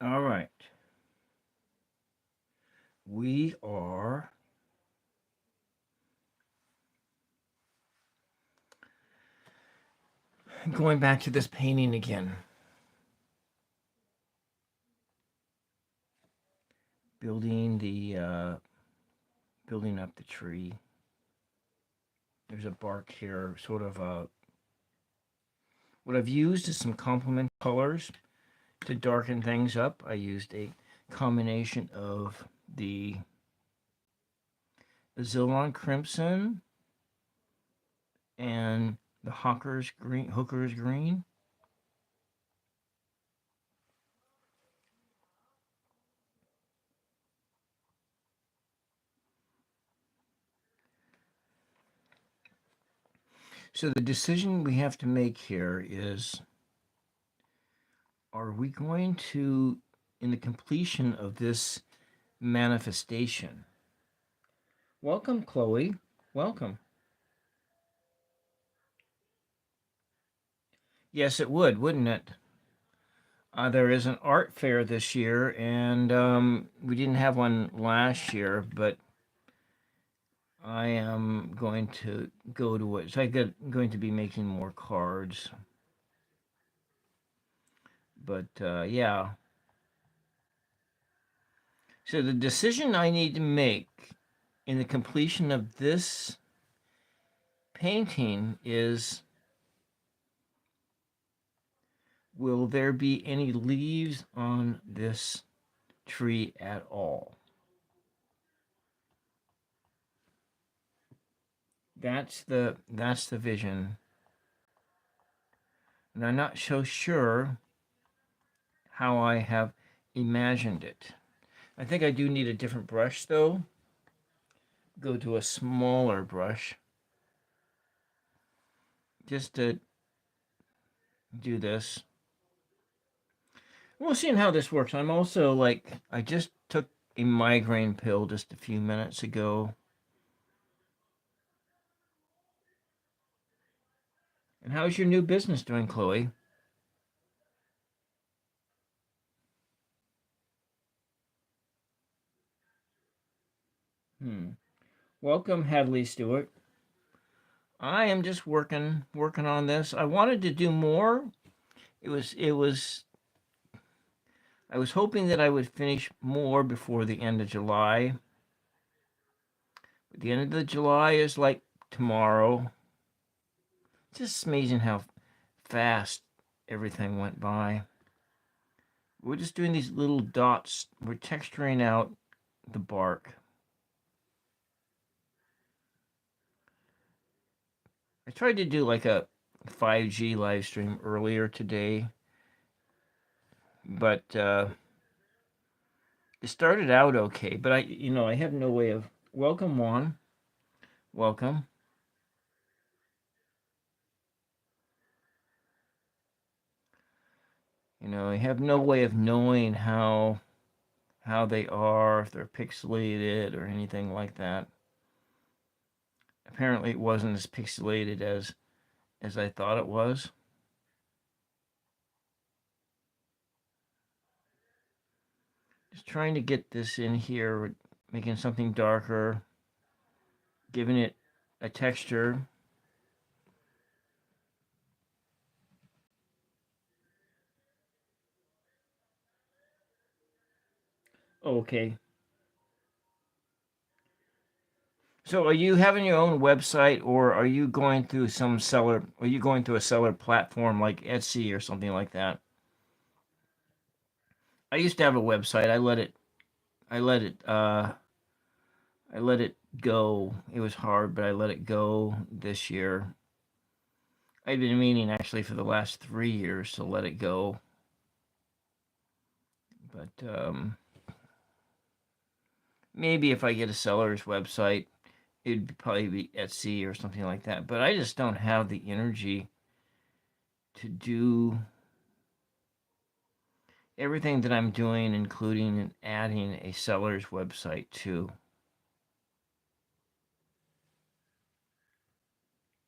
All right. We are going back to this painting again. Building up the tree. There's a bark here, sort of what I've used is some complement colors to darken things up. I used a combination of the Azulon Crimson and the Hooker's Green. So the decision we have to make here is, are we going to, in the completion of this manifestation? Welcome, Chloe. Welcome. Yes, it would, wouldn't it? There is an art fair this year, and we didn't have one last year, but I am going to go to it. So going to be making more cards. But yeah. So the decision I need to make in the completion of this painting is, will there be any leaves on this tree at all? That's the vision. And I'm not so sure how I have imagined it. I think I do need a different brush though. Go to a smaller brush just to do this. We'll see how this works. I'm also I just took a migraine pill just a few minutes ago. And how's your new business doing, Chloe? Welcome, Hadley Stewart. I am just working on this. I wanted to do more. It was I was hoping that I would finish more before the end of July. But the end of the July is like tomorrow. It's just amazing how fast everything went by. We're just doing these little dots. We're texturing out the bark. I tried to do like a 5G live stream earlier today, but it started out okay. But I have no way of. Welcome, Juan. Welcome. I have no way of knowing how they are, if they're pixelated or anything like that. Apparently, it wasn't as pixelated as I thought it was. Just trying to get this in here, making something darker, giving it a texture. Okay. So are you having your own website, or are you going through some seller? Are you going through a seller platform like Etsy or something like that? I used to have a website. I let it I let it go. It was hard, but I let it go this year. I've been meaning actually for the last 3 years to let it go, but maybe if I get a seller's website, it'd probably be Etsy or something like that. But I just don't have the energy to do everything that I'm doing, including and adding a seller's website too.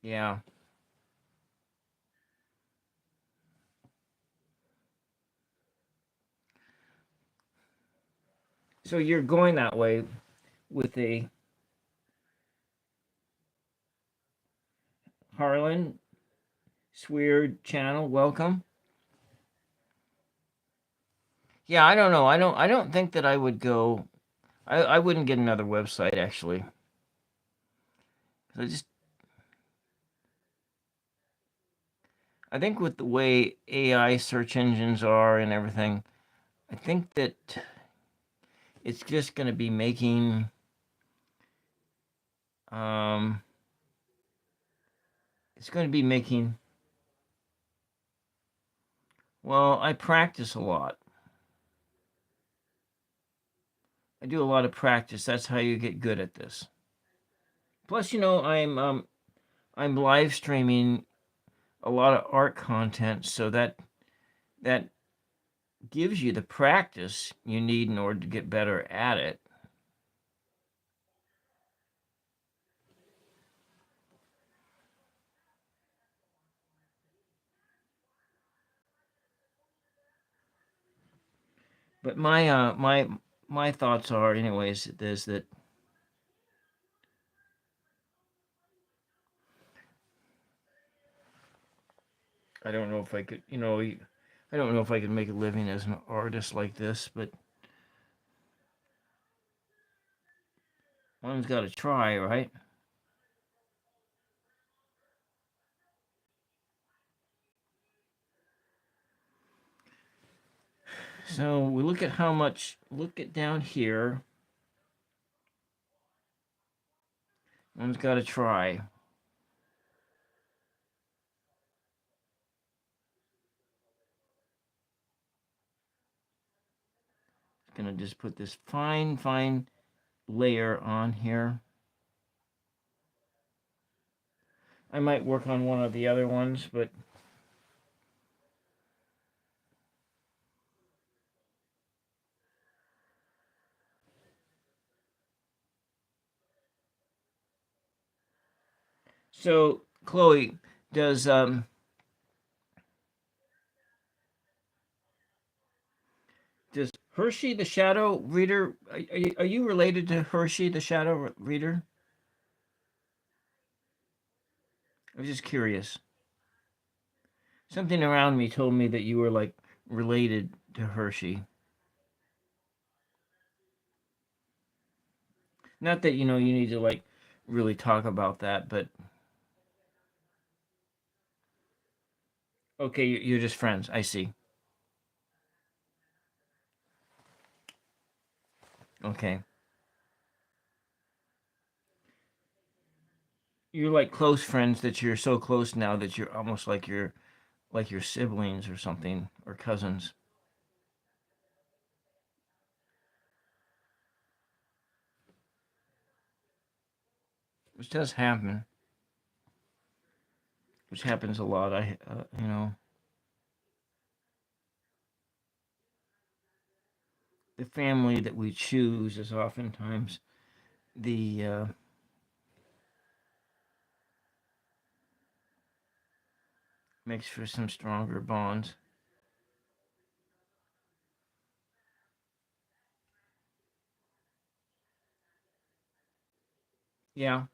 Yeah. So you're going that way with a Harlan Sweard channel. Welcome. Yeah, I don't know. I don't think that I would go. I wouldn't get another website actually. I think with the way AI search engines are and everything, I think that it's just going to be making um it's going to be making well, I practice a lot. I do a lot of practice. That's how you get good at this. Plus, I'm live streaming a lot of art content, so that gives you the practice you need in order to get better at it. But my thoughts are, anyways, is that I don't know if I could, I don't know if I could make a living as an artist like this, but one's got to try, right? So we look at how much, look at down here. One's got to try. Gonna just put this fine layer on here. I might work on one of the other ones, but so Chloe, does does Hershey the Shadow Reader, are you related to Hershey the Shadow Reader? I was just curious. Something around me told me that you were like related to Hershey. Not that you need to like really talk about that, but okay, you're just friends. I see. Okay, you're like close friends that you're so close now that you're almost like your siblings or something or cousins, which does happen, which happens a lot. The family that we choose is oftentimes the makes for some stronger bonds. Yeah.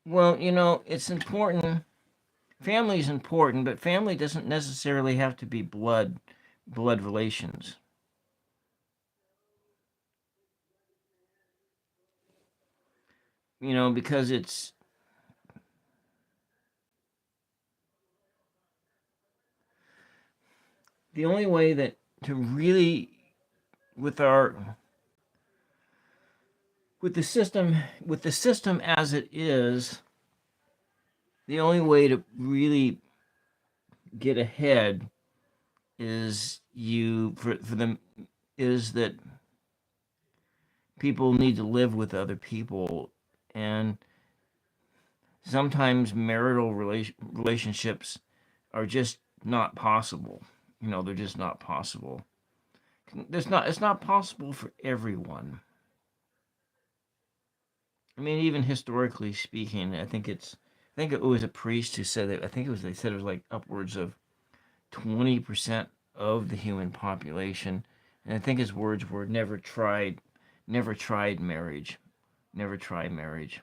Well, it's important. Family is important, but family doesn't necessarily have to be blood relations. Because it's the only way that to really with our with the system as it is, the only way to really get ahead is for them is that people need to live with other people, and sometimes marital relationships are just not possible. They're just not possible. It's not possible for everyone. I mean, even historically speaking, I think it was a priest who said that. I think it was they said it was like upwards of 20%. of the human population. And I think his words were never tried marriage. Never try marriage.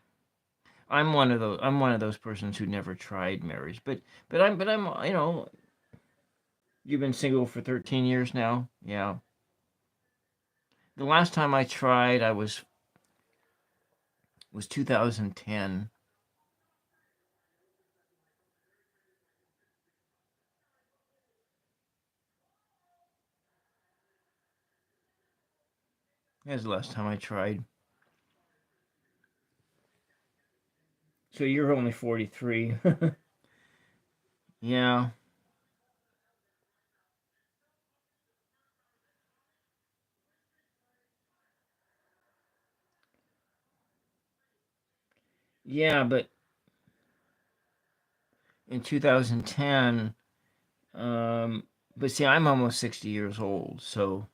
I'm one of those persons who never tried marriage. But I'm you've been single for 13 years now? Yeah. The last time I tried I was 2010. That was the last time I tried. So you're only 43. Yeah. Yeah, but in 2010, but see, I'm almost 60 years old, so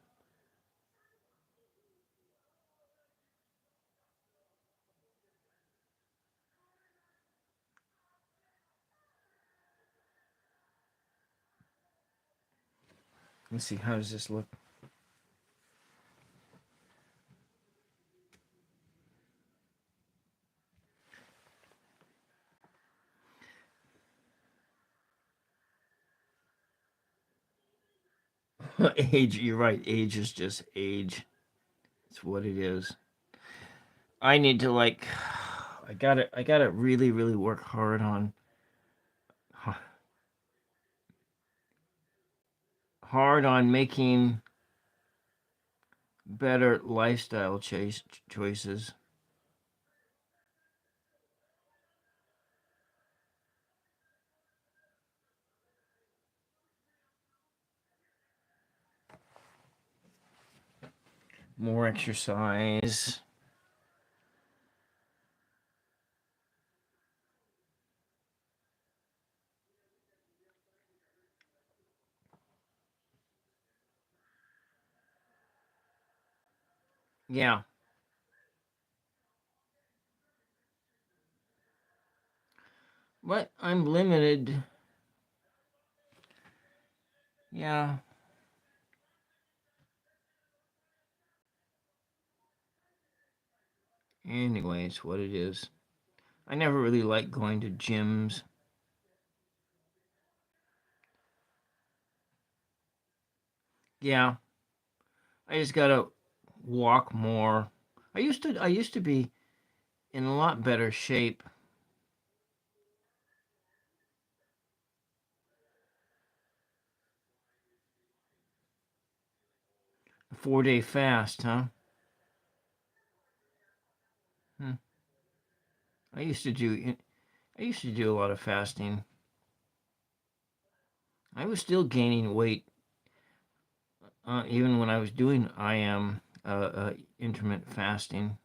let's see, how does this look? Age, you're right. Age is just age. It's what it is. I need to I gotta really, really work hard on making better lifestyle choices. More exercise. Yeah. But I'm limited. Yeah. Anyway, it's what it is. I never really liked going to gyms. Yeah. I just gotta walk more. I used to be in a lot better shape. A 4-day fast, huh? Hmm. I used to do I used to do a lot of fasting. I was still gaining weight even when I was doing IM intermittent fasting.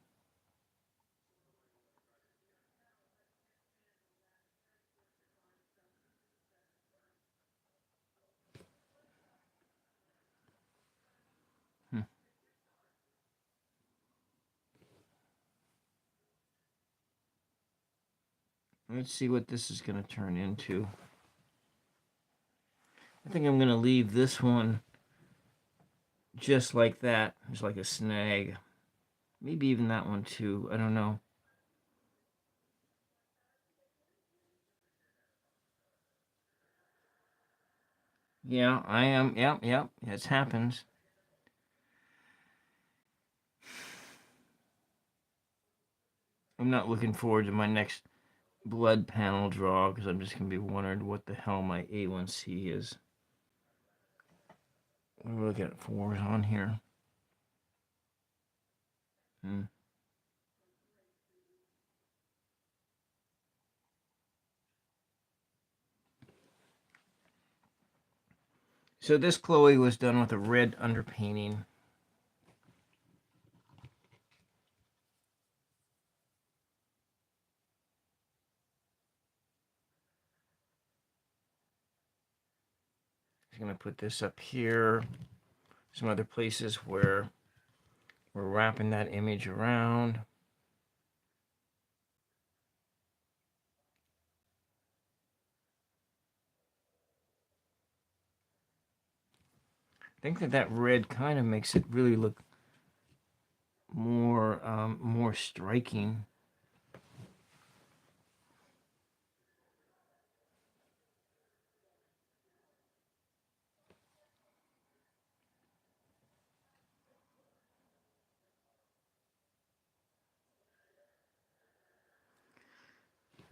Hmm. Let's see what this is going to turn into. I think I'm going to leave this one just like that. It's like a snag. Maybe even that one too. I don't know. Yeah, I am. Yep, yep. It happens. I'm not looking forward to my next blood panel draw because I'm just going to be wondering what the hell my A1C is. What are we looking at? Fours on here. Hmm. So this Chloe was done with a red underpainting. I'm going to put this up here. Some other places where we're wrapping that image around. think that red kind of makes it really look more striking.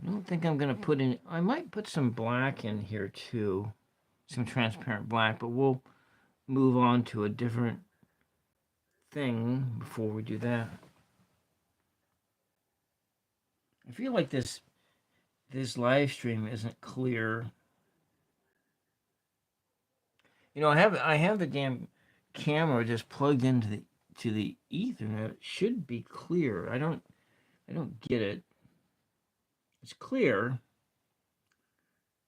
I don't think I'm gonna put in. I might put some black in here too, some transparent black, but we'll move on to a different thing before we do that. I feel like this live stream isn't clear. You know, I have the damn camera just plugged into the Ethernet. It should be clear. I don't get it. It's clear,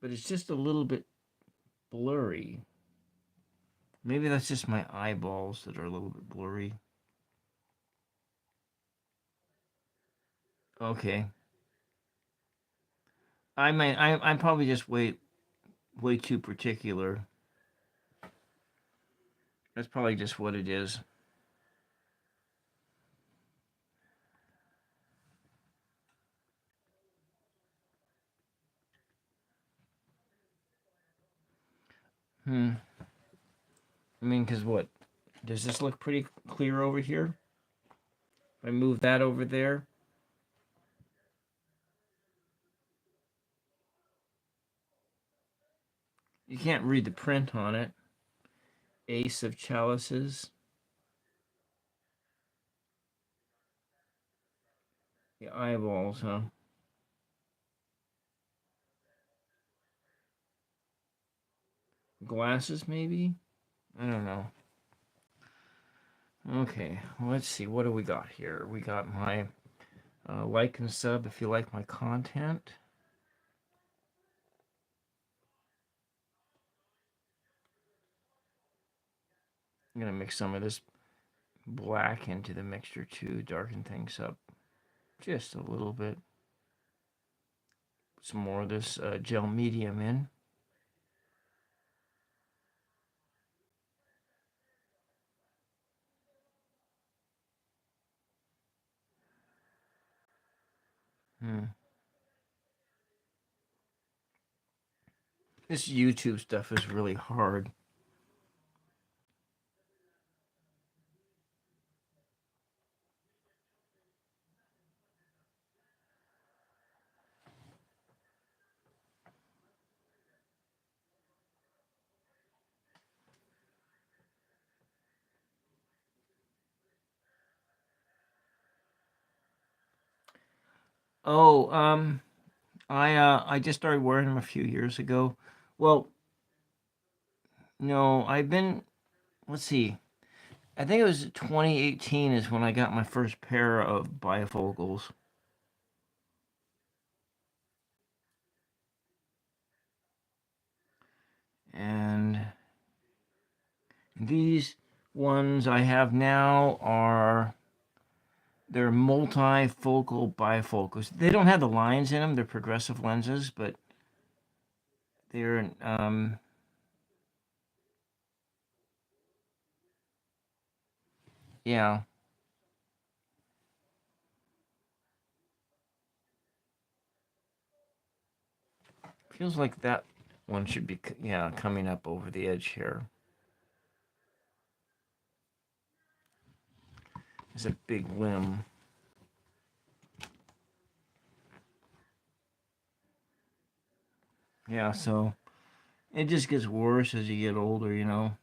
but it's just a little bit blurry. Maybe that's just my eyeballs that are a little bit blurry. Okay. I'm probably just way too particular. That's probably just what it is. I mean, because what? Does this look pretty clear over here? If I move that over there. You can't read the print on it. Ace of chalices. The eyeballs, huh? Glasses, maybe? I don't know. Okay, let's see. What do we got here? We got my like and sub if you like my content. I'm going to mix some of this black into the mixture to darken things up just a little bit. Some more of this gel medium in. This YouTube stuff is really hard. Oh, I just started wearing them a few years ago. Well, no, I've been. Let's see. I think it was 2018 is when I got my first pair of bifocals. And these ones I have now they're multifocal bifocals. They don't have the lines in them. They're progressive lenses, but they're yeah. Feels like that one should be coming up over the edge here. It's a big limb. Yeah, so it just gets worse as you get older, you know.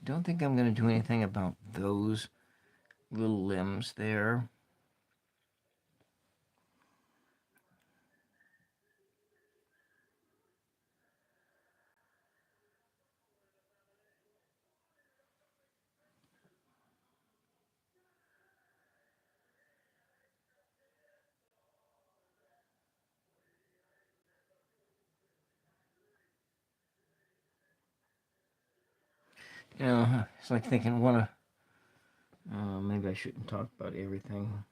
Don't think I'm going to do anything about those little limbs there. You know, it's like thinking, maybe I shouldn't talk about everything.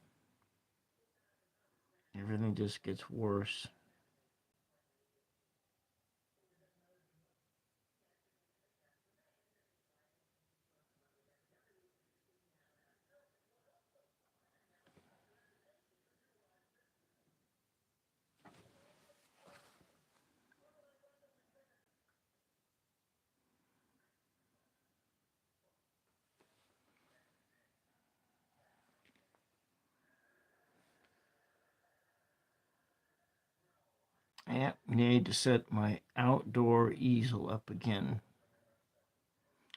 Everything just gets worse. I need to set my outdoor easel up again.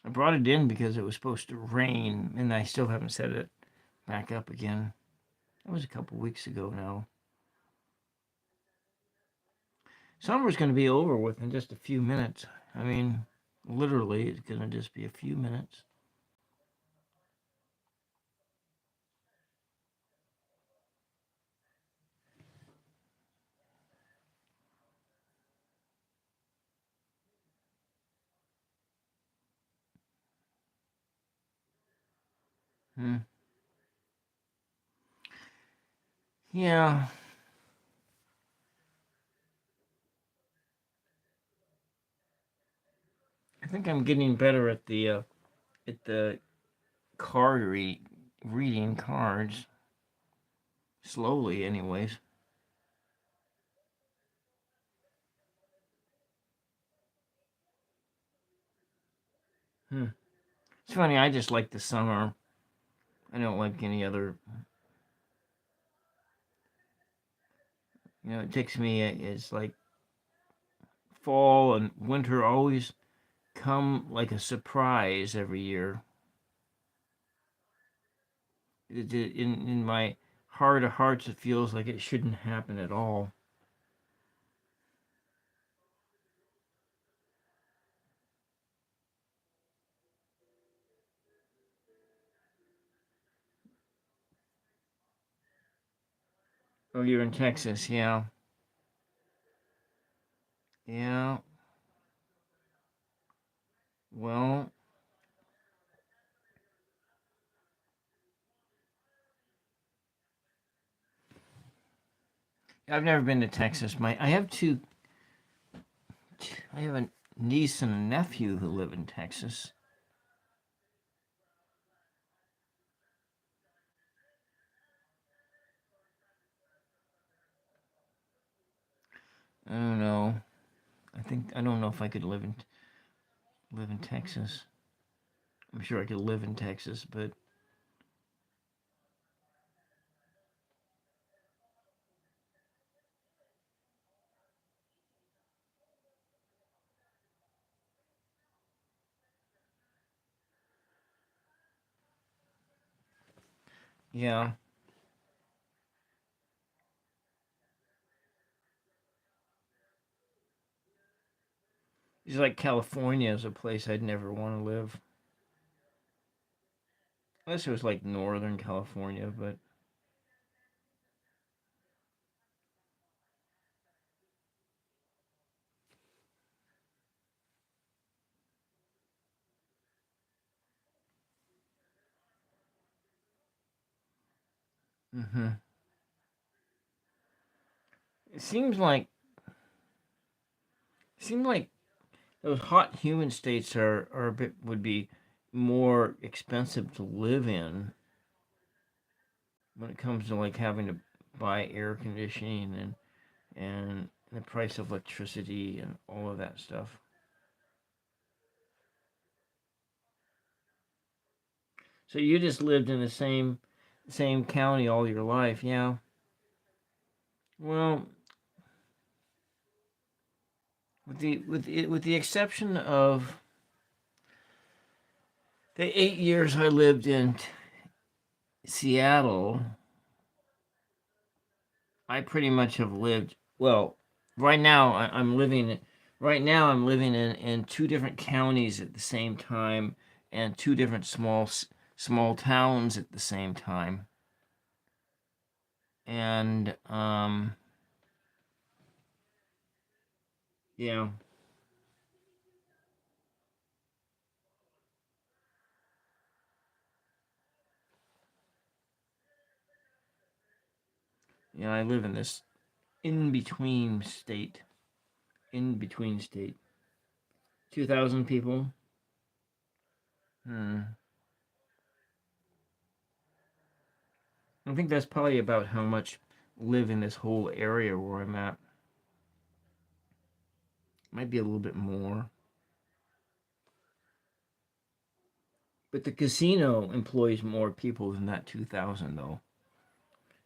I brought it in because it was supposed to rain, and I still haven't set it back up again. That was a couple weeks ago now. Summer's going to be over with in just a few minutes. I mean, literally, it's going to just be a few minutes. Yeah. I think I'm getting better at the reading cards. Slowly, anyways. It's funny, I just like the summer. I don't like any other. It takes me. It's like fall and winter always come like a surprise every year. In my heart of hearts, it feels like it shouldn't happen at all. Oh, you're in Texas, yeah, yeah. Well, I've never been to Texas. I have a niece and a nephew who live in Texas. I don't know. I don't know if I could live in Texas. I'm sure I could live in Texas, but yeah, it's like California is a place I'd never want to live, unless it was like Northern California. But hmm it seems like those hot human states are a bit would be more expensive to live in when it comes to like having to buy air conditioning and the price of electricity and all of that stuff. So you just lived in the same county all your life, yeah? Well, with the exception of the 8 years I lived in Seattle, I pretty much have lived well. Right now, I'm living. Right now, I'm living in two different counties at the same time, and two different small towns at the same time. And yeah, yeah, I live in this in between state. In between state. 2,000 people. Hmm. I think that's probably about how much live in this whole area where I'm at. Might be a little bit more. But the casino employs more people than that 2,000 though.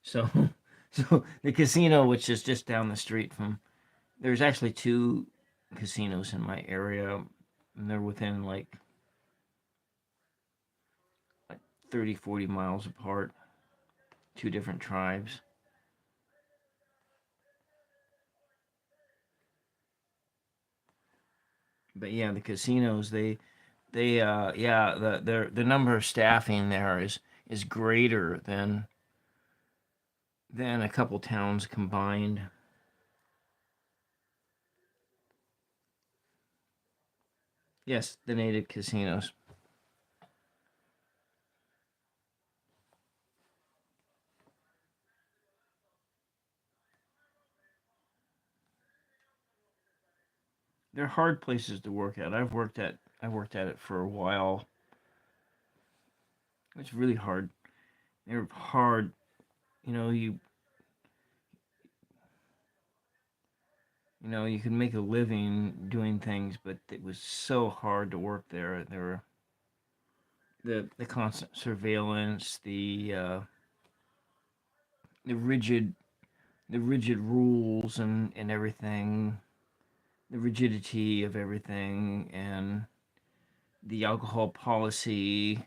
So so the casino which is just down the street from There's actually two casinos in my area, and they're within like 30, 40 miles apart, two different tribes. But yeah, the casinos, yeah, the number of staffing there is greater than a couple towns combined. Yes, the native casinos. They're hard places to work at. I worked at it for a while. It's really hard. They're hard. You know, you can make a living doing things, but it was so hard to work there. There were the constant surveillance, the rigid the rigid rules and everything, the rigidity of everything, and the alcohol policy.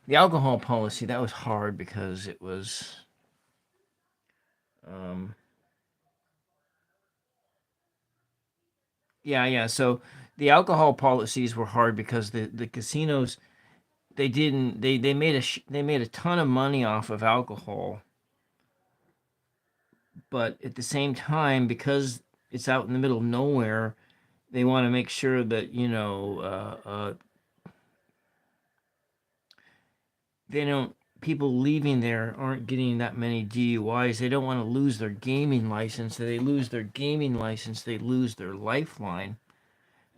The alcohol policy, that was hard because it was um, yeah. So the alcohol policies were hard because the casinos, they didn't they made a ton of money off of alcohol, but at the same time, because it's out in the middle of nowhere, they want to make sure that they don't people leaving there aren't getting that many DUIs. They don't want to lose their gaming license. If they lose their gaming license, they lose their lifeline.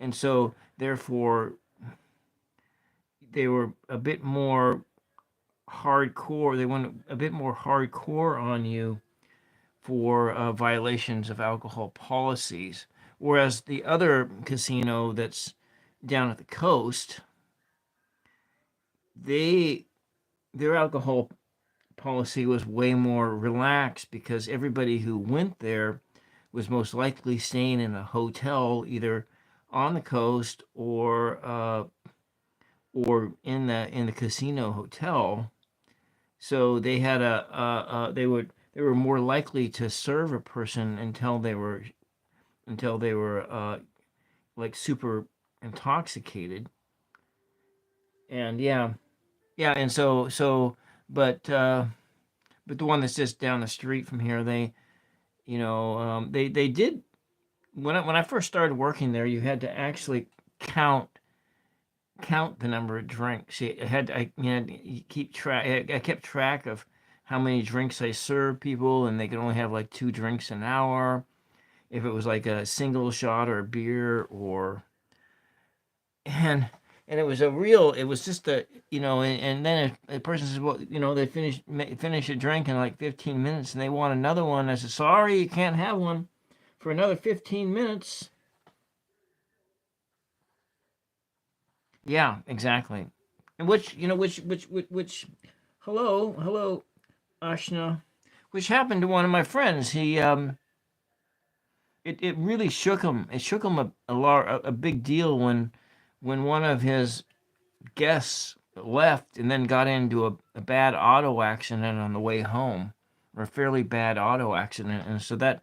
And so therefore they were a bit more hardcore. They went a bit more hardcore on you for violations of alcohol policies. Whereas the other casino that's down at the coast, they their alcohol policy was way more relaxed because everybody who went there was most likely staying in a hotel either on the coast or in the casino hotel. So they had they were more likely to serve a person until they were like super intoxicated. And yeah, and but the one that's just down the street from here, they did when I first started working there, you had to actually count the number of drinks. You keep track. I kept track of how many drinks I served people, and they could only have like two drinks an hour. If it was like a single shot or a beer or and it was it was just and then a person says, well, they finish a drink in like 15 minutes and they want another one. I said, sorry, you can't have one for another 15 minutes. Yeah, exactly. And which hello, Ashna, which happened to one of my friends. It really shook him. It shook him a big deal when one of his guests left and then got into a bad auto accident on the way home, or a fairly bad auto accident, and so that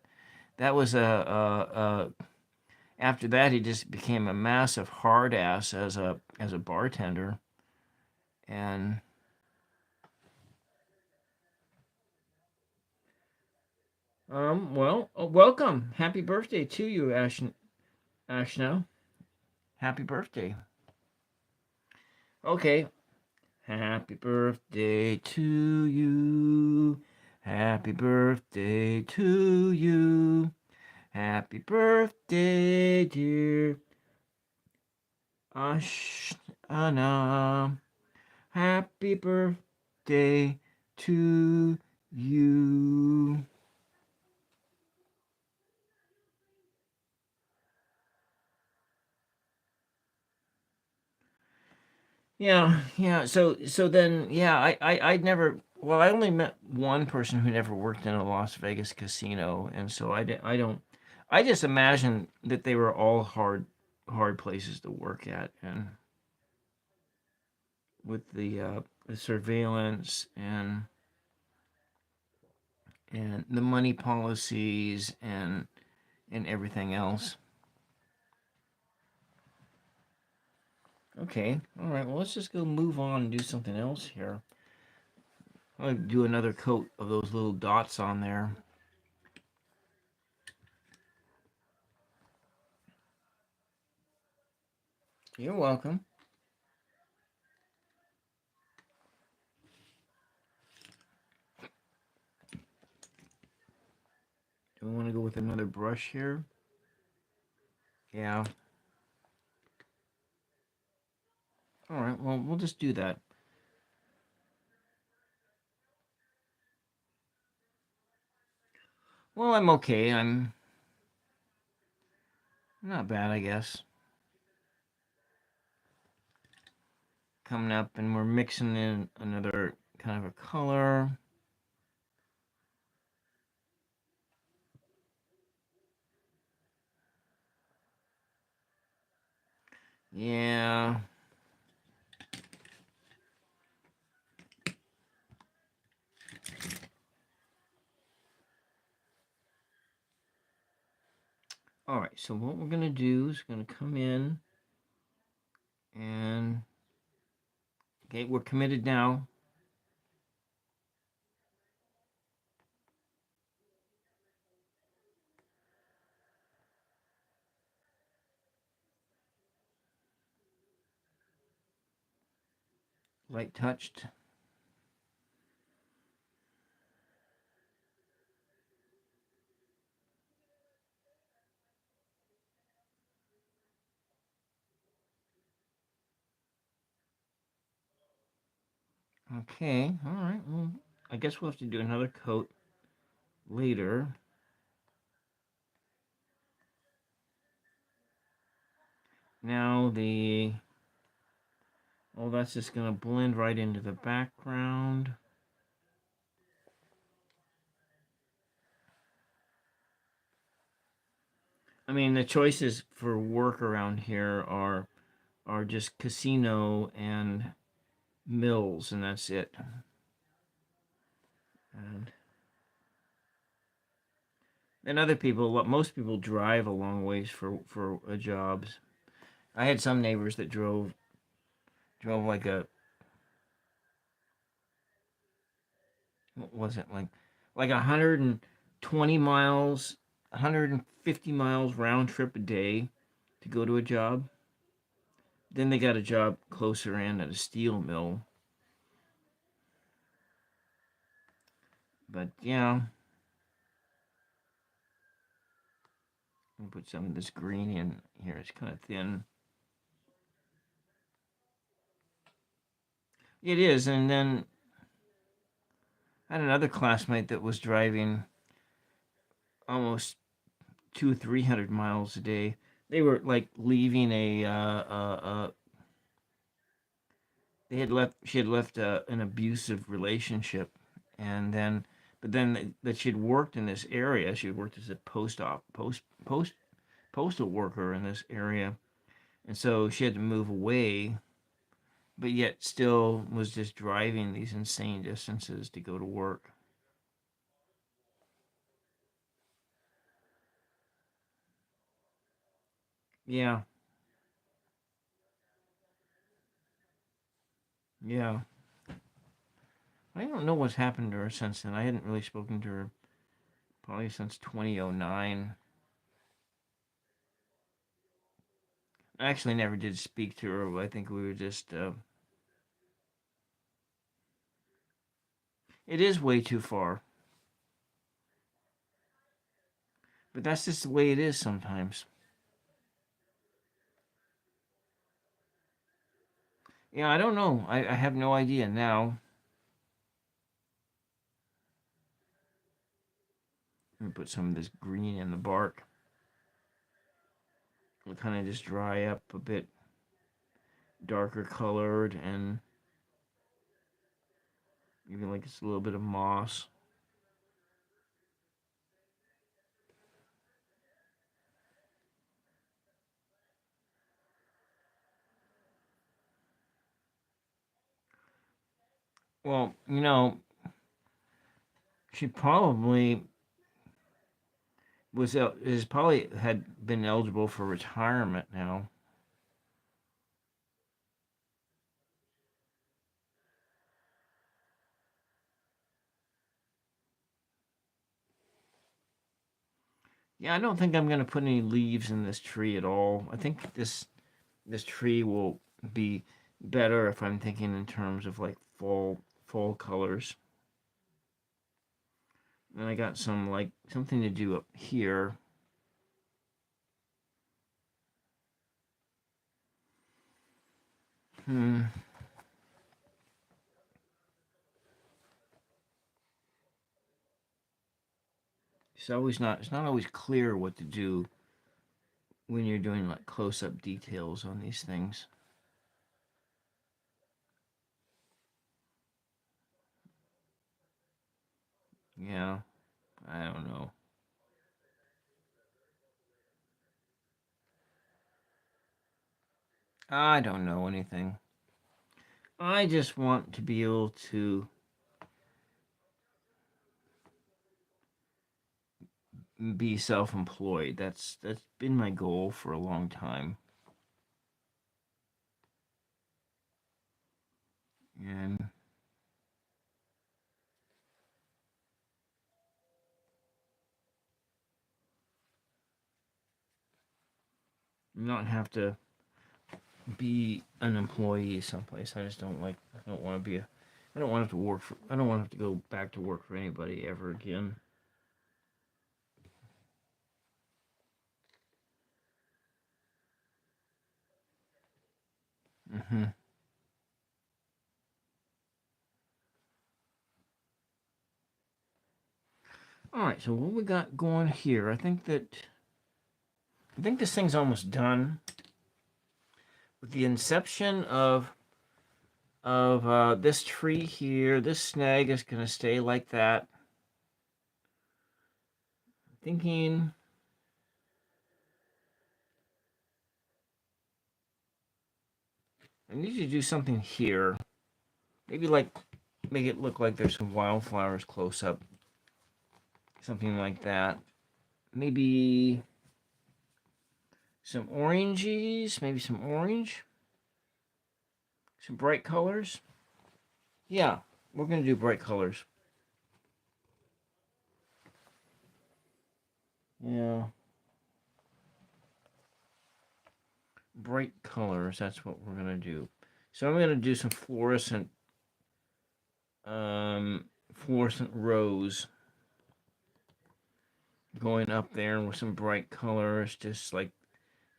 was a after that he just became a massive hard ass as a bartender. And well, welcome, happy birthday to you, Ashna. Happy birthday. Okay. Happy birthday to you. Happy birthday to you. Happy birthday, dear Ashana. Happy birthday to you. Yeah. So then, yeah, I'd never. Well, I only met one person who never worked in a Las Vegas casino, and so I don't. I just imagine that they were all hard places to work at, and with the surveillance and the money policies and everything else. Okay, all right. Well, let's just go move on and do something else here. I'll do another coat of those little dots on there. You're welcome. Do we want to go with another brush here? Yeah. All right. Well, we'll just do that. Well, I'm okay. I'm not bad, I guess. Coming up, and we're mixing in another kind of a color. Yeah. All right. So what we're gonna do is gonna come in and okay, we're committed now. Light touched. Okay. All right. Well, I guess we'll have to do another coat later. Now that's just gonna blend right into the background. I mean, the choices for work around here are just casino and mills, and that's it. And other people, most people drive a long ways for jobs. I had some neighbors that drove like a what was it like 120 miles, 150 miles round trip a day to go to a job. Then they got a job closer in at a steel mill. But yeah, I'm gonna put some of this green in here. It's kind of thin. It is, and then I had another classmate that was driving almost 300 miles a day. They were like leaving they had left. She had left an abusive relationship, and then, but then that she'd worked in this area. She worked as a postal worker in this area, and so she had to move away, but yet still was just driving these insane distances to go to work. Yeah, yeah. I don't know what's happened to her since then. I hadn't really spoken to her probably since 2009. I actually never did speak to her. I think we were just. It is way too far, but that's just the way it is sometimes. Yeah, I don't know. I have no idea now. Let me put some of this green in the bark. It'll kind of just dry up a bit darker colored and even like it's a little bit of moss. Well, she probably is probably had been eligible for retirement now. Yeah, I don't think I'm gonna put any leaves in this tree at all. I think this tree will be better if I'm thinking in terms of like fall colors. And I got some like something to do up here. Hmm. It's not always clear what to do when you're doing like close up details on these things. Yeah, I don't know. I don't know anything. I just want to be able to be self-employed. That's been my goal for a long time. And not have to be an employee someplace. I just don't like. I don't want to be a. I don't want to have to work for. I don't want to have to go back to work for anybody ever again. Hmm. All right. So what we got going here? I think this thing's almost done. With the inception of this tree here, this snag is gonna stay like that. Thinking I need to do something here. Maybe like make it look like there's some wildflowers close up. Something like that. Maybe some oranges, maybe some orange, some bright colors. Yeah, we're gonna do bright colors. Yeah, bright colors. That's what we're gonna do. So I'm gonna do some um, fluorescent rose going up there with some bright colors, just like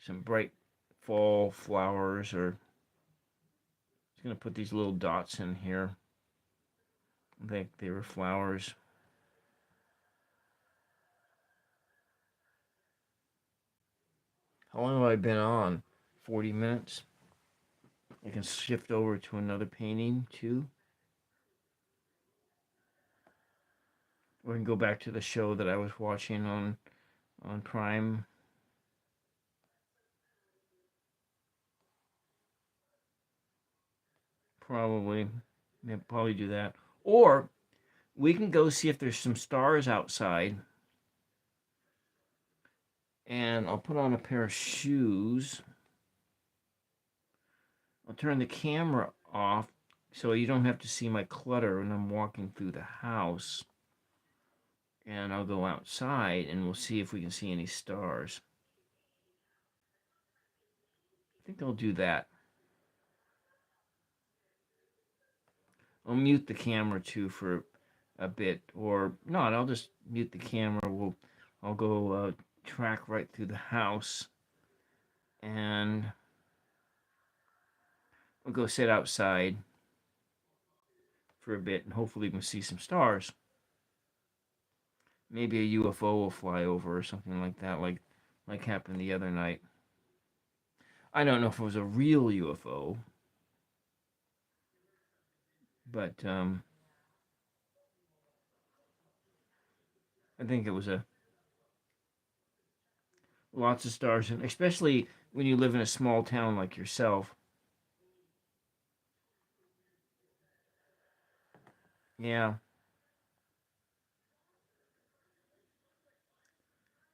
some bright fall flowers. Or just gonna put these little dots in here. I think they were flowers. How long have I been on? 40 minutes. I can shift over to another painting too. Or I can go back to the show that I was watching on Prime. Probably. Yeah, probably do that. Or we can go see if there's some stars outside. And I'll put on a pair of shoes. I'll turn the camera off so you don't have to see my clutter when I'm walking through the house. And I'll go outside and we'll see if we can see any stars. I think I'll do that. I'll mute the camera too for a bit, or not. I'll just mute the camera. I'll go track right through the house, and we'll go sit outside for a bit, and hopefully we can see some stars. Maybe a UFO will fly over or something like that, like happened the other night. I don't know if it was a real UFO, but I think it was a lots of stars, and especially when you live in a small town like yourself. Yeah.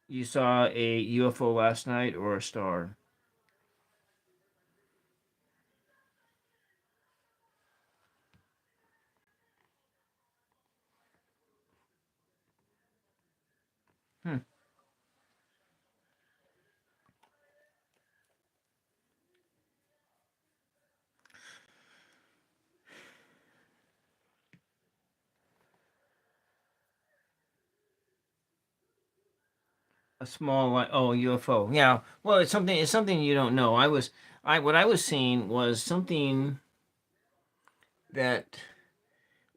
You saw a UFO last night or a star? Hmm. A small light. Oh, UFO. Yeah. Well, it's something. It's something you don't know. What I was seeing was something that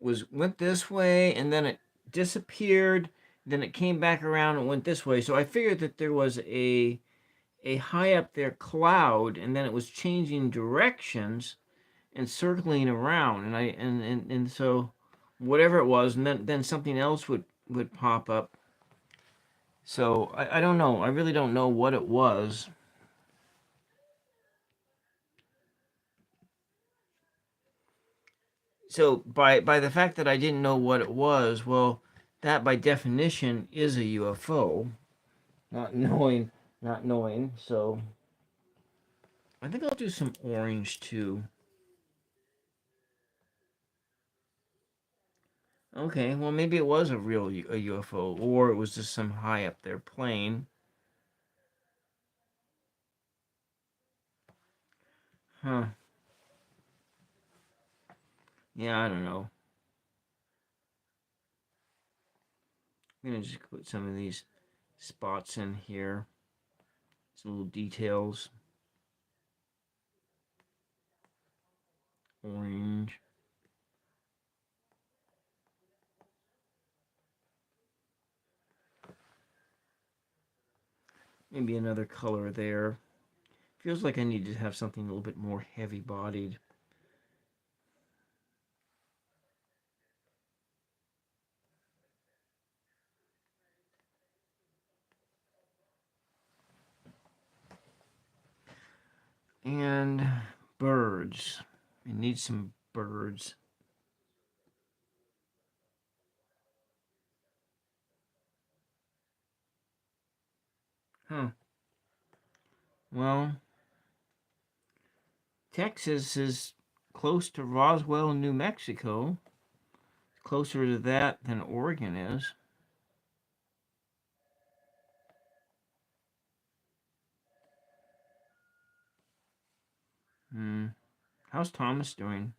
went this way, and then it disappeared. Then it came back around and went this way. So I figured that there was a high up there cloud, and then it was changing directions and circling around, and so whatever it was, and then something else would pop up. So I don't know. I really don't know what it was. So by the fact that I didn't know what it was, well, that by definition is a UFO. Not knowing, not knowing. So I think I'll do some orange too. Okay, well maybe it was a real a UFO, or it was just some high up there plane. Huh? Yeah, I don't know. I'm gonna just put some of these spots in here, some little details. Orange, maybe another color there. Feels like I need to have something a little bit more heavy bodied. And birds. I need some birds. Huh. Well, Texas is close to Roswell, New Mexico. Closer to that than Oregon is. Hmm. How's Thomas doing?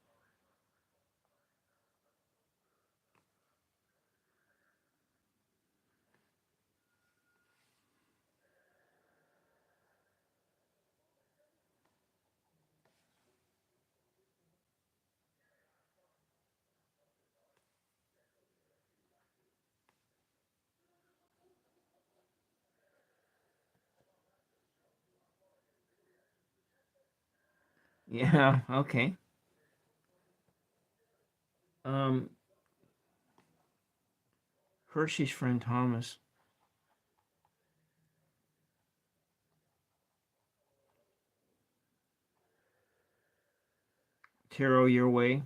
Yeah, okay. Um, Hershey's friend Thomas. Tarot your way.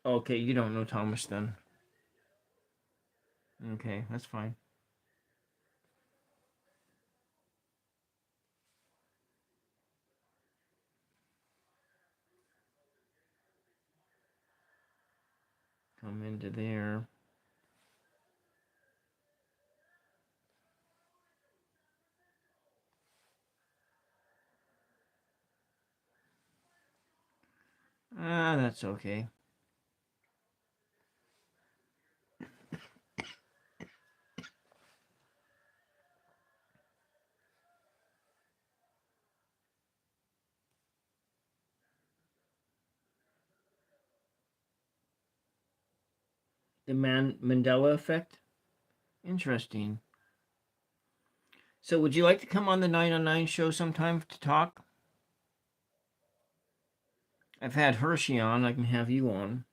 Okay, you don't know Thomas then. Okay, that's fine. Come into there. Ah, that's okay. The Mandela effect? Interesting. So, would you like to come on the 909 show sometime to talk? I've had Hershey on. I can have you on.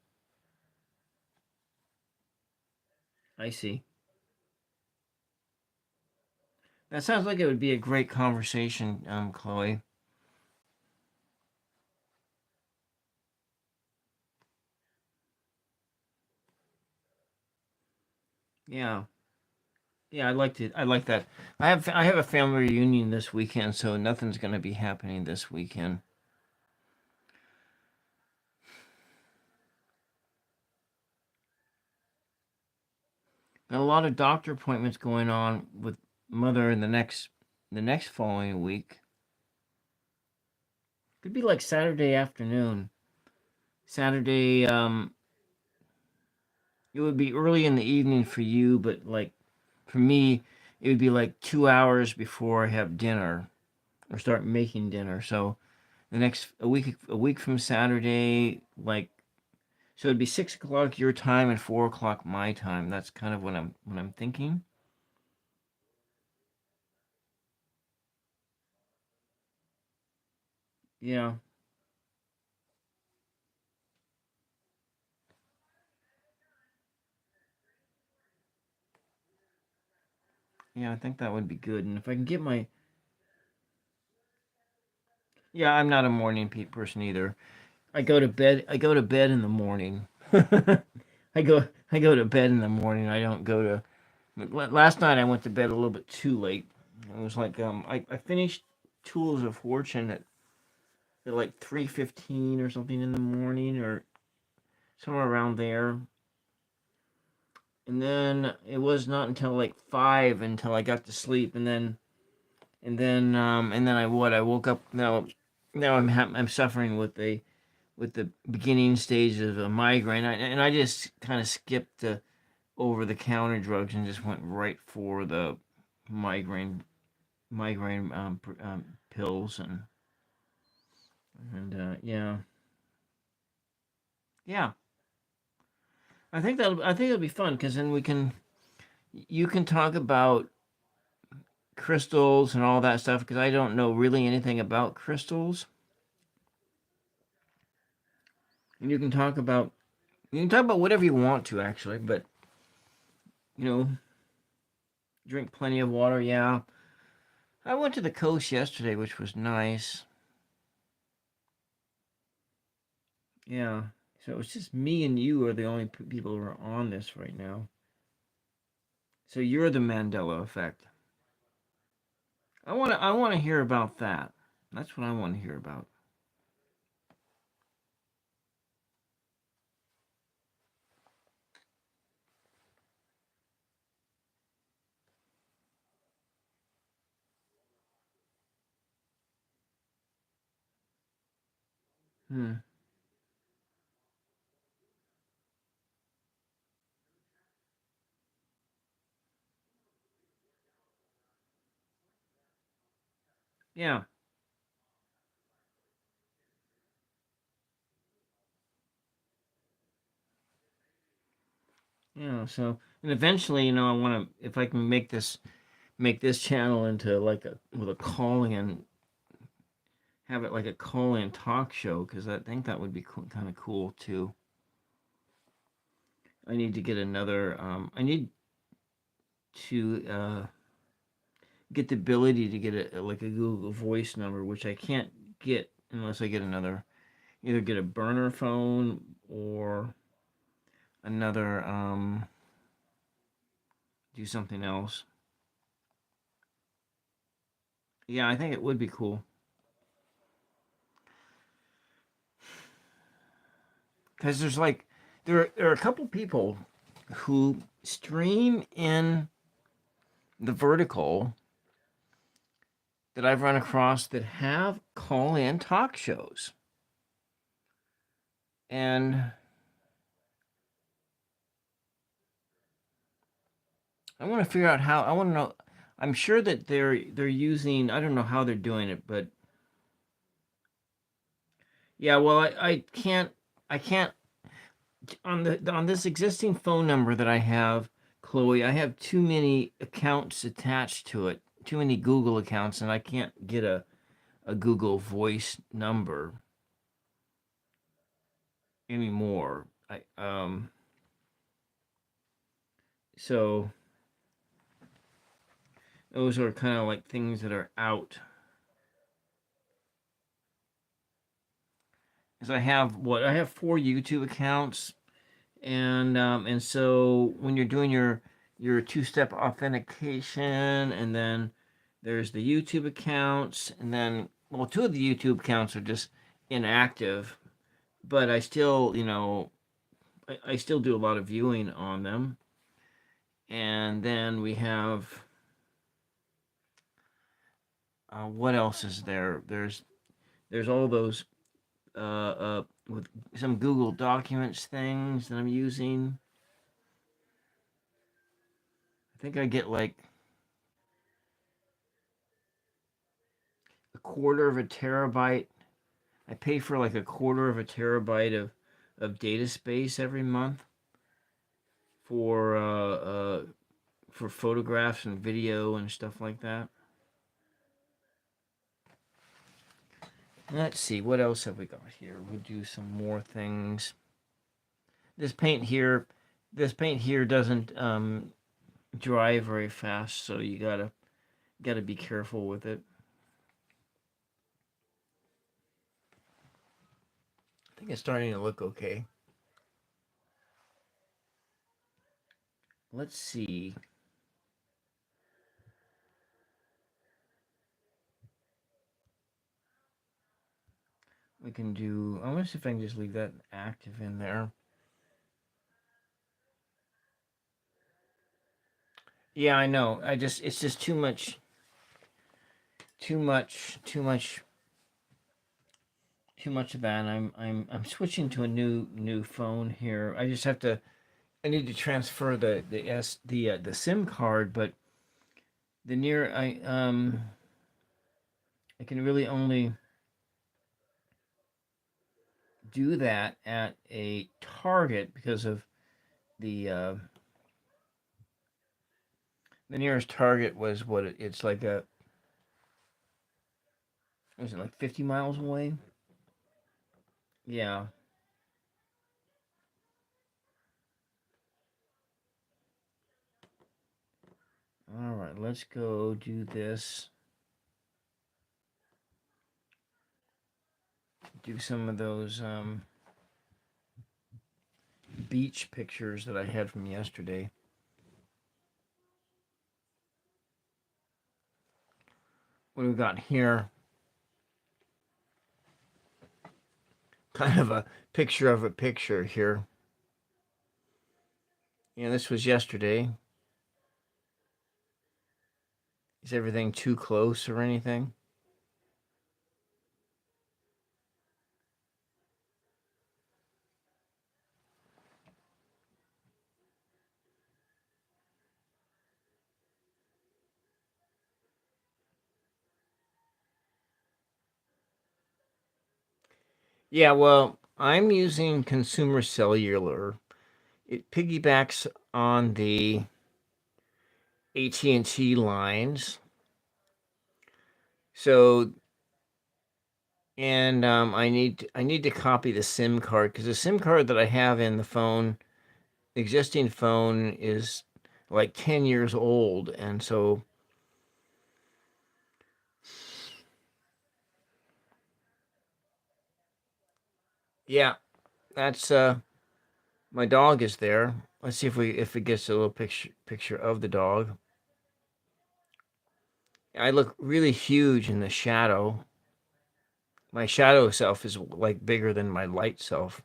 I see. That sounds like it would be a great conversation, Chloe. Yeah. Yeah, I liked it. I like that. I have a family reunion this weekend, so nothing's going to be happening this weekend. Got a lot of doctor appointments going on with mother in the next following week. Could be like Saturday afternoon. Saturday, it would be early in the evening for you, but like for me, it would be like 2 hours before I have dinner or start making dinner. So the next a week from Saturday, like so it'd be 6 o'clock your time and 4 o'clock my time. That's kind of what I'm thinking. Yeah, yeah, I think that would be good. And if I can get my yeah, I'm not a morning person either. I go to bed in the morning. I go to bed in the morning. I don't go to last night I went to bed a little bit too late. It was like I finished Tools of Fortune at like 3:15 or something in the morning or somewhere around there. And then it was not until like 5 until I got to sleep and then I woke up now I'm suffering with the beginning stages of a migraine. And I just kind of skipped the over the counter drugs and just went right for the migraine pills and yeah, yeah. I think it'll be fun because then you can talk about crystals and all that stuff because I don't know really anything about crystals, and you can talk about whatever you want to actually, but you know, drink plenty of water. Yeah, I went to the coast yesterday, which was nice. Yeah. So it's just me and you are the only people who are on this right now. So you're the Mandela effect. I want to hear about that. That's what I want to hear about. Hmm. Yeah. Yeah. So and eventually, I want to if I can make this channel into like a with a call in have it like a call in talk show because I think that would be kind of cool too. I need to get another. I need to get the ability to get like a Google Voice number, which I can't get unless I get another, either get a burner phone or another, do something else. Yeah, I think it would be cool because there are a couple people who stream in the vertical that I've run across that have call in talk shows. And I want to figure out how. I want to know. I'm sure that they're using. I don't know how they're doing it, but yeah. Well, I can't on this existing phone number that I have, Chloe. I have too many accounts attached to it. Too many Google accounts, and I can't get a Google Voice number anymore. I. So those are kind of like things that are out. Because I have 4 YouTube accounts, and so when you're doing your two-step authentication, and then there's the YouTube accounts, and then, well, 2 of the YouTube accounts are just inactive, but I still, I still do a lot of viewing on them. And then we have, what else is there? There's all those, with some Google Documents things that I'm using. I think I get like a quarter of a terabyte. I pay for like a quarter of a terabyte of data space every month for for photographs and video and stuff like that. Let's see, what else have we got here? We'll do some more things. This paint here, this paint here doesn't dry very fast, so you gotta be careful with it. I think it's starting to look okay. Let's see. We can do. I want to see if I can just leave that active in there. Yeah, I know. It's just too much, too much, too much, too much of that. I'm switching to a new phone here. I just have to. I need to transfer the SIM card, but the near I can really only do that at a Target because of the nearest Target was it's like was it like 50 miles away? Yeah. All right, let's go do this. Do some of those beach pictures that I had from yesterday. What do we got here? Kind of a picture of a picture here. Yeah, this was yesterday. Is everything too close or anything? Yeah, well, I'm using Consumer Cellular. It piggybacks on the AT&T lines. So, and I need to copy the SIM card because the SIM card that I have in the phone, existing phone, is like 10 years old, and so yeah, that's my dog is there. Let's see if it gets a little picture of the dog. I look really huge in the shadow. My shadow self is like bigger than my light self.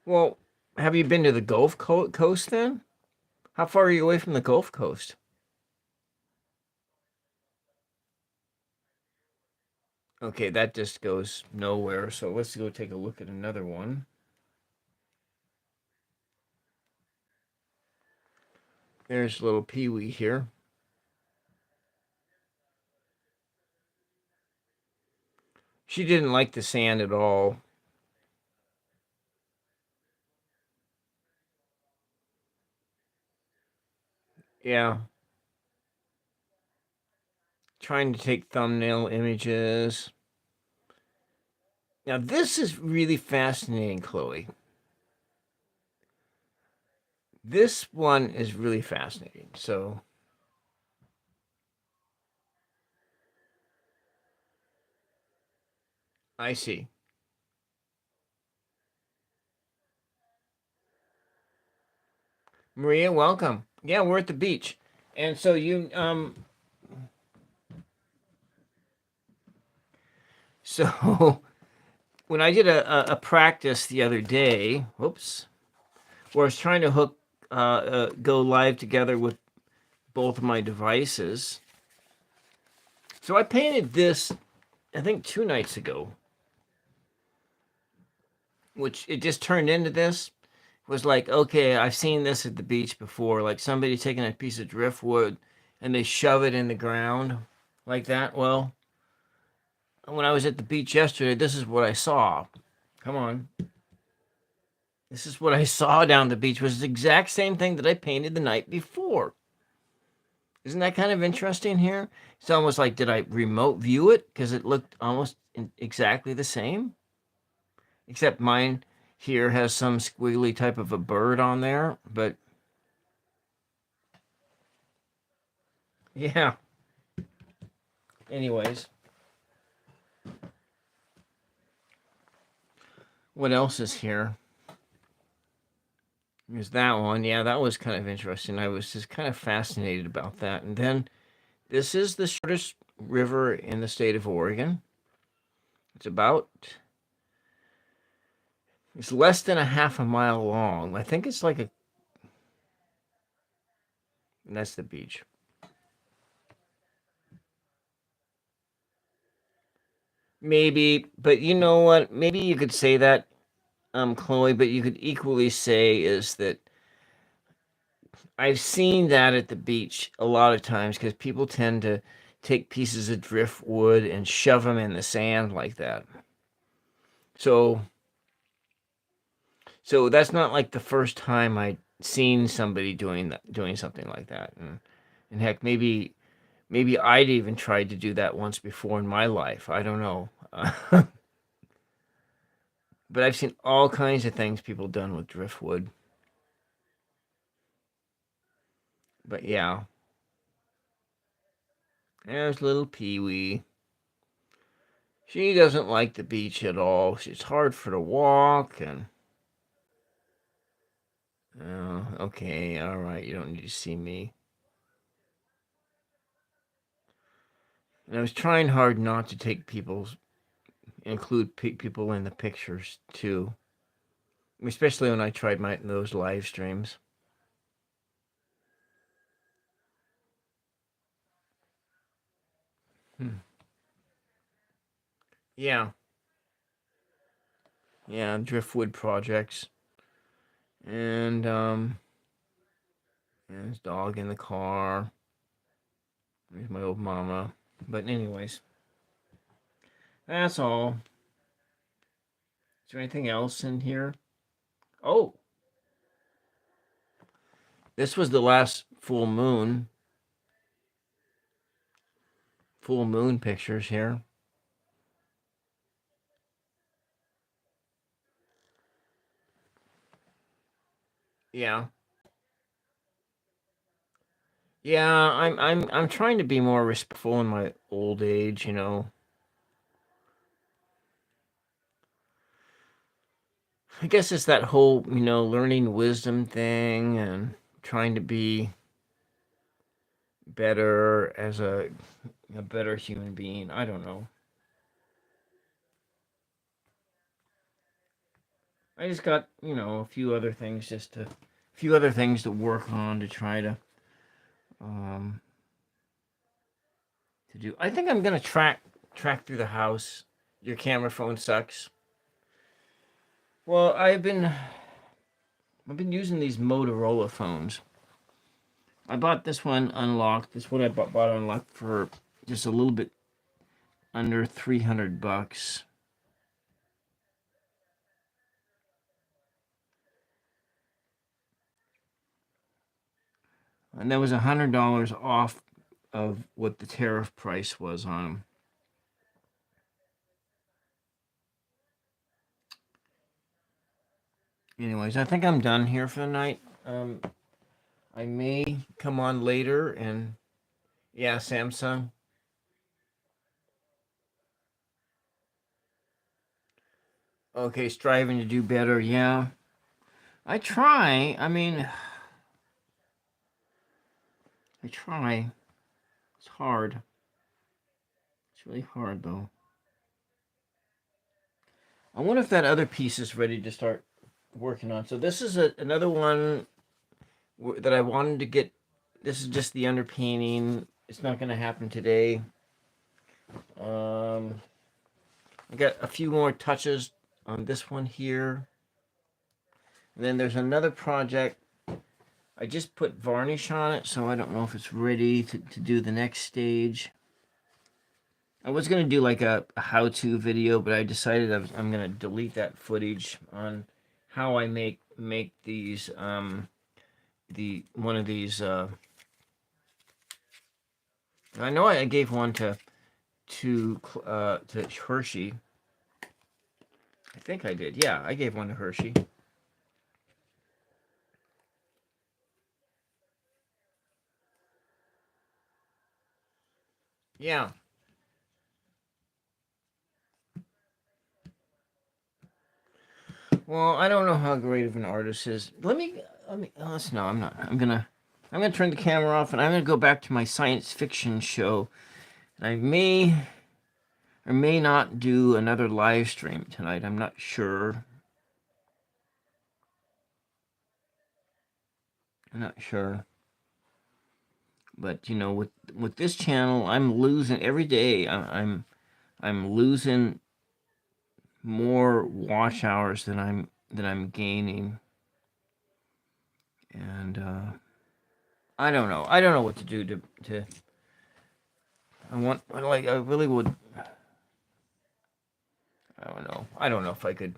Well, have you been to the Coast then? How far are you away from the Gulf Coast? Okay, that just goes nowhere. So let's go take a look at another one. There's little Pee Wee here. She didn't like the sand at all. Yeah. trying to take thumbnail images. Now, this is really fascinating, Chloe. This one is really fascinating. So, I see. Maria, welcome. Yeah, we're at the beach. And so so when I did a practice the other day, whoops, where I was trying to hook, go live together with both of my devices. So I painted this, I think 2 nights ago, which it just turned into this. It was like, okay, I've seen this at the beach before, like somebody taking a piece of driftwood and they shove it in the ground like that. Well, when I was at the beach yesterday, this is what I saw. Come on. This is what I saw down the beach, was the exact same thing that I painted the night before. Isn't that kind of interesting here? It's almost like, did I remote view it? Because it looked almost exactly the same. Except mine here has some squiggly type of a bird on there. But yeah. Anyways. What else is here? There's that one. Yeah, that was kind of interesting. I was just kind of fascinated about that. And then this is the shortest river in the state of Oregon. It's less than a half a mile long. I think it's like and that's the beach. Maybe, but you know what? Maybe you could say that, Chloe, but you could equally say is that I've seen that at the beach a lot of times because people tend to take pieces of driftwood and shove them in the sand like that. So, so that's not like the first time I'd seen somebody doing something like that. And heck, maybe I'd even tried to do that once before in my life. I don't know. But I've seen all kinds of things people done with driftwood. But yeah, there's little Pee Wee. She doesn't like the beach at all. It's hard for her to walk and. Oh, okay, all right. You don't need to see me. And I was trying hard not to take include people in the pictures too, especially when I tried those live streams. Hmm. Yeah, yeah, driftwood projects, and his dog in the car. There's my old mama. But anyways, that's all. Is there anything else in here? Oh, this was the last full moon pictures here. Yeah. Yeah, I'm trying to be more respectful in my old age. I guess it's that whole, learning wisdom thing and trying to be better as a better human being. I don't know. I just got, a few other things to work on to try um to do. I think I'm gonna track through the house. Your camera phone sucks. Well, I've been using these Motorola phones. I bought this one unlocked. This one I bought unlocked for just a little bit under $300. And that was $100 off what the tariff price was on them. Anyways, I think I'm done here for the night. I may come on later and yeah, Samsung. Okay, striving to do better. Yeah, I try. I mean, I try. It's hard. It's really hard though. I wonder if that other piece is ready to start working on. So this is another one that I wanted to get. This is just the underpainting. It's not going to happen today. I got a few more touches on this one here. And then there's another project. I just put varnish on it, so I don't know if it's ready to do the next stage. I was going to do like a how-to video, but I decided I'm going to delete that footage on how I make these one of these I know I gave one to Hershey. I think I did. Yeah, I gave one to Hershey. Yeah. Well, I don't know how great of an artist is. Let me. No, I'm not. I'm gonna turn the camera off and I'm gonna go back to my science fiction show. And I may or may not do another live stream tonight. I'm not sure. I'm not sure. But you know, with this channel, I'm losing every day. I'm losing more watch hours than I'm gaining. And I don't know. I don't know what to do to I really would. I don't know. I don't know if I could.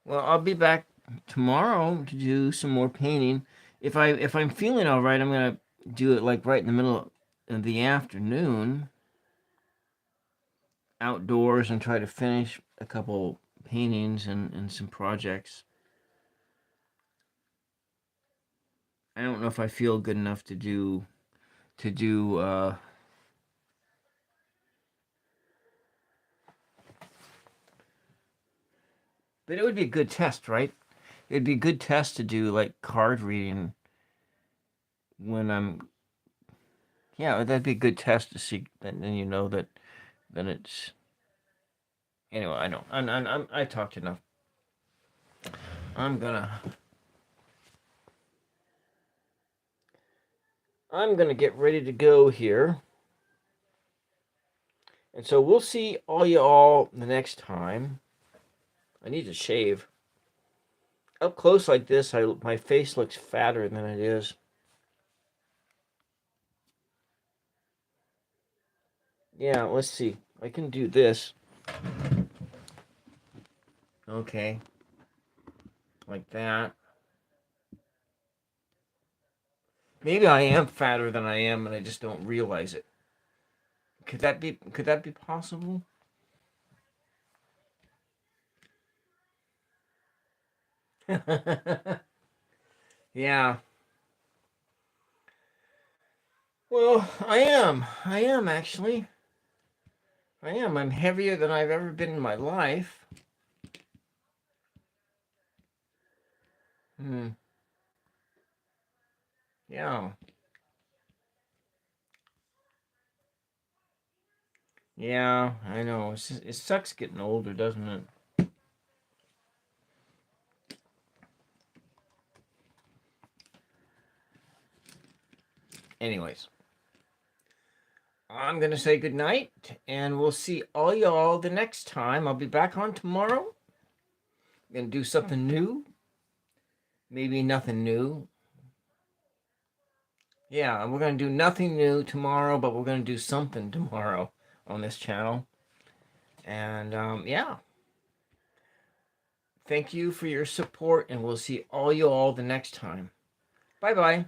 Well, I'll be back tomorrow to do some more painting. If I'm feeling all right, I'm gonna do it like right in the middle of the afternoon, outdoors, and try to finish a couple paintings and some projects. I don't know if I feel good enough to do but it would be a good test, right? It'd be a good test to do like card reading when I'm. Yeah, that'd be a good test to see. And then you know that it's. Anyway, I know. I talked enough. I'm gonna. I'm gonna get ready to go here. And so we'll see all y'all the next time. I need to shave. Up close like this, my face looks fatter than it is. Yeah, let's see. I can do this. Okay. Like that. Maybe I am fatter than I am and I just don't realize it. Could that be possible? Yeah. Well, I am. I am actually. I am. I'm heavier than I've ever been in my life. Hmm. Yeah. Yeah, I know. It sucks getting older, doesn't it? Anyways, I'm going to say goodnight, and we'll see all y'all the next time. I'll be back on tomorrow. I'm going to do something new. Maybe nothing new. Yeah, we're going to do nothing new tomorrow, but we're going to do something tomorrow on this channel. And yeah. Thank you for your support, and we'll see all you all the next time. Bye bye.